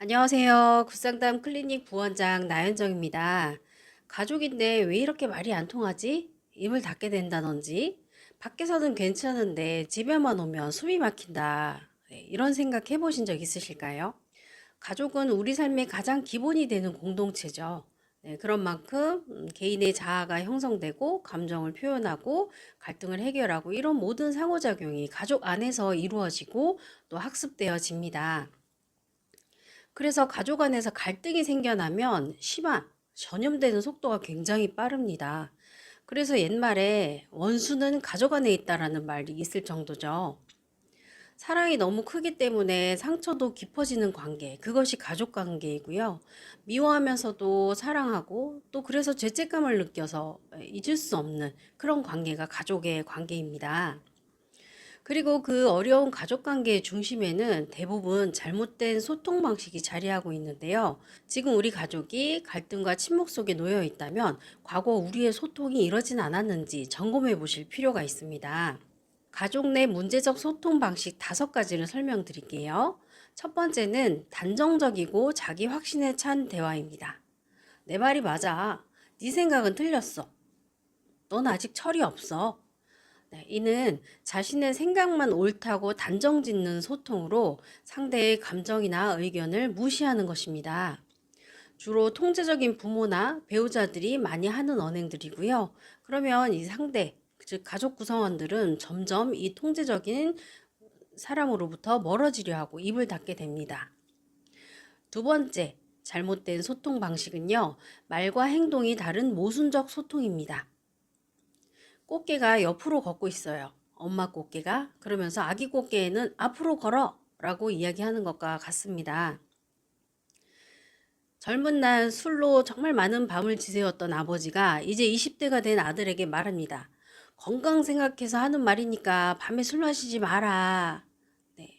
안녕하세요. 굿상담 클리닉 부원장 나현정입니다. 가족인데 왜 이렇게 말이 안 통하지? 입을 닫게 된다든지, 밖에서는 괜찮은데 집에만 오면 숨이 막힌다. 네, 이런 생각 해보신 적 있으실까요? 가족은 우리 삶의 가장 기본이 되는 공동체죠. 네, 그런 만큼 개인의 자아가 형성되고 감정을 표현하고 갈등을 해결하고 이런 모든 상호작용이 가족 안에서 이루어지고 또 학습되어집니다. 그래서 가족 안에서 갈등이 생겨나면 심한, 전염되는 속도가 굉장히 빠릅니다. 그래서 옛말에 원수는 가족 안에 있다라는 말이 있을 정도죠. 사랑이 너무 크기 때문에 상처도 깊어지는 관계, 그것이 가족 관계이고요. 미워하면서도 사랑하고 또 그래서 죄책감을 느껴서 잊을 수 없는 그런 관계가 가족의 관계입니다. 그리고 그 어려운 가족 관계의 중심에는 대부분 잘못된 소통 방식이 자리하고 있는데요. 지금 우리 가족이 갈등과 침묵 속에 놓여 있다면 과거 우리의 소통이 이러진 않았는지 점검해 보실 필요가 있습니다. 가족 내 문제적 소통 방식 5가지를 설명드릴게요. 첫 번째는 단정적이고 자기 확신에 찬 대화입니다. 내 말이 맞아. 네 생각은 틀렸어. 넌 아직 철이 없어. 네, 이는 자신의 생각만 옳다고 단정 짓는 소통으로 상대의 감정이나 의견을 무시하는 것입니다. 주로 통제적인 부모나 배우자들이 많이 하는 언행들이고요. 그러면 이 상대, 즉 가족 구성원들은 점점 이 통제적인 사람으로부터 멀어지려 하고 입을 닫게 됩니다. 두 번째, 잘못된 소통 방식은요, 말과 행동이 다른 모순적 소통입니다. 꽃게가 옆으로 걷고 있어요. 엄마 꽃게가. 그러면서 아기 꽃게는 앞으로 걸어 라고 이야기하는 것과 같습니다. 젊은 날 술로 정말 많은 밤을 지새웠던 아버지가 이제 20대가 된 아들에게 말합니다. 건강 생각해서 하는 말이니까 밤에 술 마시지 마라. 네.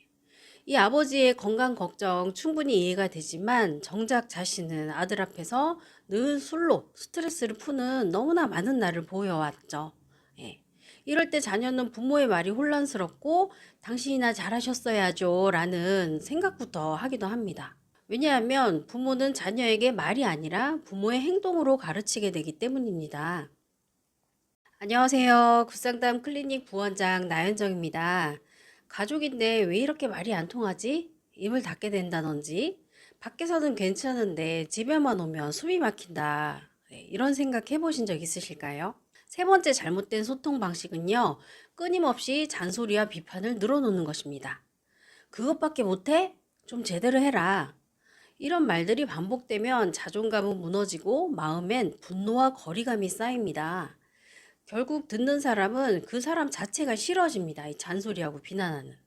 이 아버지의 건강 걱정 충분히 이해가 되지만 정작 자신은 아들 앞에서 늘 술로 스트레스를 푸는 너무나 많은 날을 보여왔죠. 예. 이럴 때 자녀는 부모의 말이 혼란스럽고 당신이나 잘하셨어야죠 라는 생각부터 하기도 합니다. 왜냐하면 부모는 자녀에게 말이 아니라 부모의 행동으로 가르치게 되기 때문입니다. 안녕하세요. 굿상담 클리닉 부원장 나현정입니다. 가족인데 왜 이렇게 말이 안 통하지? 입을 닫게 된다든지, 밖에서는 괜찮은데 집에만 오면 숨이 막힌다. 네, 이런 생각 해보신 적 있으실까요? 세 번째 잘못된 소통 방식은요, 끊임없이 잔소리와 비판을 늘어놓는 것입니다. 그것밖에 못해? 좀 제대로 해라. 이런 말들이 반복되면 자존감은 무너지고 마음엔 분노와 거리감이 쌓입니다. 결국 듣는 사람은 그 사람 자체가 싫어집니다. 이 잔소리하고 비난하는.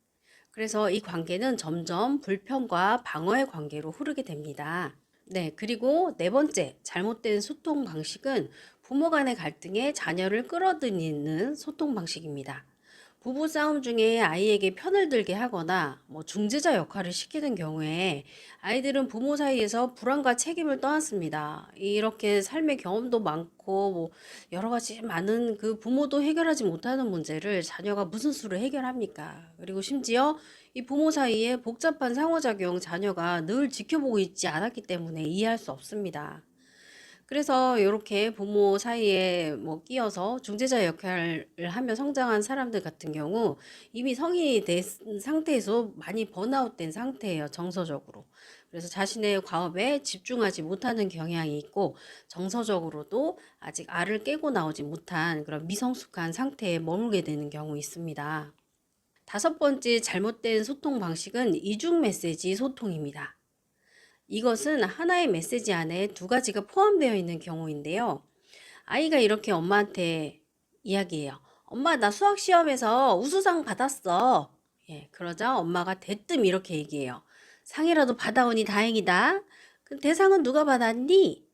그래서 이 관계는 점점 불편과 방어의 관계로 흐르게 됩니다. 네, 그리고 네 번째, 잘못된 소통 방식은 부모 간의 갈등에 자녀를 끌어들이는 소통 방식입니다. 부부 싸움 중에 아이에게 편을 들게 하거나 중재자 역할을 시키는 경우에 아이들은 부모 사이에서 불안과 책임을 떠안습니다. 이렇게 삶의 경험도 많고 여러 가지 많은 그 부모도 해결하지 못하는 문제를 자녀가 무슨 수로 해결합니까? 그리고 심지어 이 부모 사이에 복잡한 상호작용 자녀가 늘 지켜보고 있지 않았기 때문에 이해할 수 없습니다. 그래서 이렇게 부모 사이에 끼어서 중재자 역할을 하며 성장한 사람들 같은 경우 이미 성인이 된 상태에서 많이 번아웃된 상태예요, 정서적으로. 그래서 자신의 과업에 집중하지 못하는 경향이 있고 정서적으로도 아직 알을 깨고 나오지 못한 그런 미성숙한 상태에 머물게 되는 경우 있습니다. 다섯 번째 잘못된 소통 방식은 이중 메시지 소통입니다. 이것은 하나의 메시지 안에 두 가지가 포함되어 있는 경우인데요. 아이가 이렇게 엄마한테 이야기해요. 엄마, 나 수학 시험에서 우수상 받았어. 예, 그러자 엄마가 대뜸 이렇게 얘기해요. 상이라도 받아오니 다행이다. 그 대상은 누가 받았니?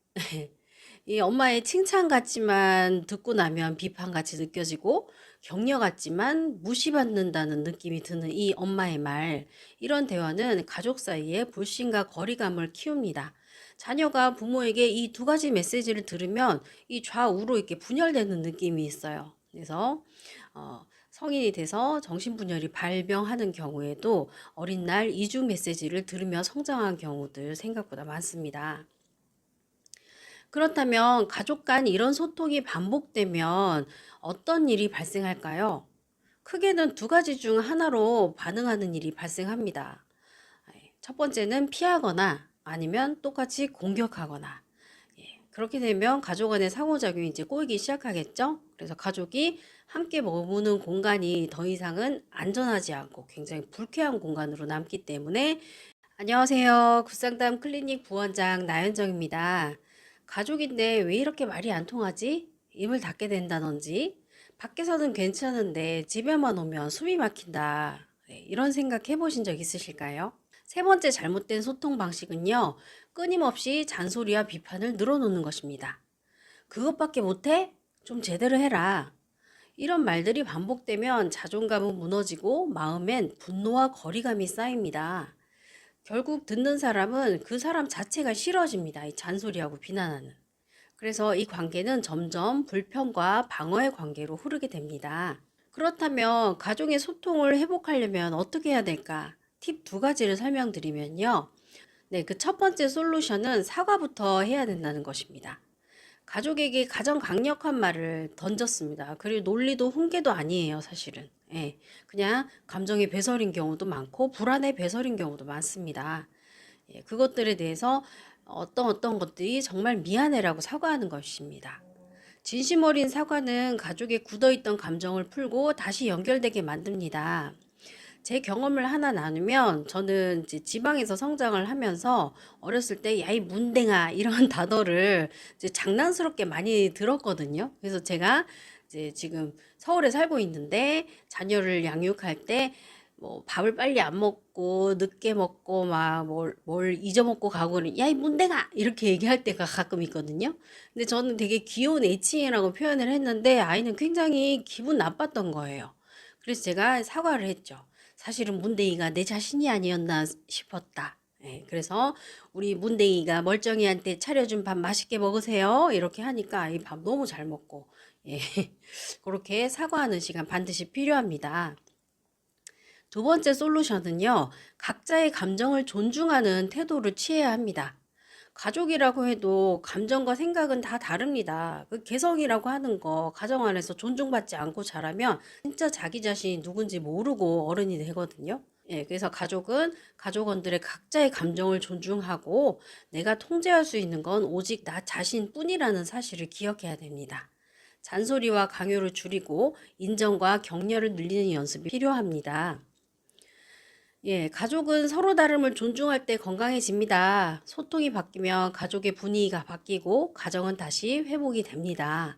이 엄마의 칭찬 같지만 듣고 나면 비판같이 느껴지고 격려 같지만 무시받는다는 느낌이 드는 이 엄마의 말. 이런 대화는 가족 사이에 불신과 거리감을 키웁니다. 자녀가 부모에게 이 두 가지 메시지를 들으면 이 좌우로 이렇게 분열되는 느낌이 있어요. 그래서 성인이 돼서 정신분열이 발병하는 경우에도 어린 날 이중 메시지를 들으며 성장한 경우들 생각보다 많습니다. 그렇다면 가족 간 이런 소통이 반복되면 어떤 일이 발생할까요? 크게는 두 가지 중 하나로 반응하는 일이 발생합니다. 첫 번째는 피하거나 아니면 똑같이 공격하거나. 그렇게 되면 가족 간의 상호작용이 이제 꼬이기 시작하겠죠? 그래서 가족이 함께 머무는 공간이 더 이상은 안전하지 않고 굉장히 불쾌한 공간으로 남기 때문에 안녕하세요. 굿상담 클리닉 부원장 나현정입니다. 가족인데 왜 이렇게 말이 안 통하지? 입을 닫게 된다든지 밖에서는 괜찮은데 집에만 오면 숨이 막힌다. 이런 생각 해보신 적 있으실까요? 세 번째 잘못된 소통 방식은요. 끊임없이 잔소리와 비판을 늘어놓는 것입니다. 그것밖에 못해? 좀 제대로 해라. 이런 말들이 반복되면 자존감은 무너지고 마음엔 분노와 거리감이 쌓입니다. 결국 듣는 사람은 그 사람 자체가 싫어집니다. 이 잔소리하고 비난하는. 그래서 이 관계는 점점 불편과 방어의 관계로 흐르게 됩니다. 그렇다면 가족의 소통을 회복하려면 어떻게 해야 될까? 팁 두 가지를 설명드리면요. 네, 그 첫 번째 솔루션은 사과부터 해야 된다는 것입니다. 가족에게 가장 강력한 말을 던졌습니다. 그리고 논리도 훈계도 아니에요, 사실은. 예, 그냥 감정의 배설인 경우도 많고 불안의 배설인 경우도 많습니다. 예, 그것들에 대해서 어떤 것들이 정말 미안해라고 사과하는 것입니다. 진심 어린 사과는 가족의 굳어있던 감정을 풀고 다시 연결되게 만듭니다. 제 경험을 하나 나누면 저는 이제 지방에서 성장을 하면서 어렸을 때 야, 이 문댕아 이런 단어를 이제 장난스럽게 많이 들었거든요. 그래서 제가 이제 지금 서울에 살고 있는데 자녀를 양육할 때 뭐 밥을 빨리 안 먹고 늦게 먹고 막 뭘 잊어먹고 가고는 야, 이 문댕아 이렇게 얘기할 때가 가끔 있거든요. 근데 저는 되게 귀여운 애칭이라고 표현을 했는데 아이는 굉장히 기분 나빴던 거예요. 그래서 제가 사과를 했죠. 사실은 문댕이가 내 자신이 아니었나 싶었다. 예, 그래서 우리 문댕이가 멀쩡이한테 차려준 밥 맛있게 먹으세요. 이렇게 하니까 이 밥 너무 잘 먹고 예, 그렇게 사과하는 시간 반드시 필요합니다. 두 번째 솔루션은요. 각자의 감정을 존중하는 태도를 취해야 합니다. 가족이라고 해도 감정과 생각은 다 다릅니다. 그 개성이라고 하는 거 가정 안에서 존중받지 않고 자라면 진짜 자기 자신이 누군지 모르고 어른이 되거든요. 예, 그래서 가족은 가족원들의 각자의 감정을 존중하고 내가 통제할 수 있는 건 오직 나 자신뿐이라는 사실을 기억해야 됩니다. 잔소리와 강요를 줄이고 인정과 격려를 늘리는 연습이 필요합니다. 예, 가족은 서로 다름을 존중할 때 건강해집니다. 소통이 바뀌면 가족의 분위기가 바뀌고 가정은 다시 회복이 됩니다.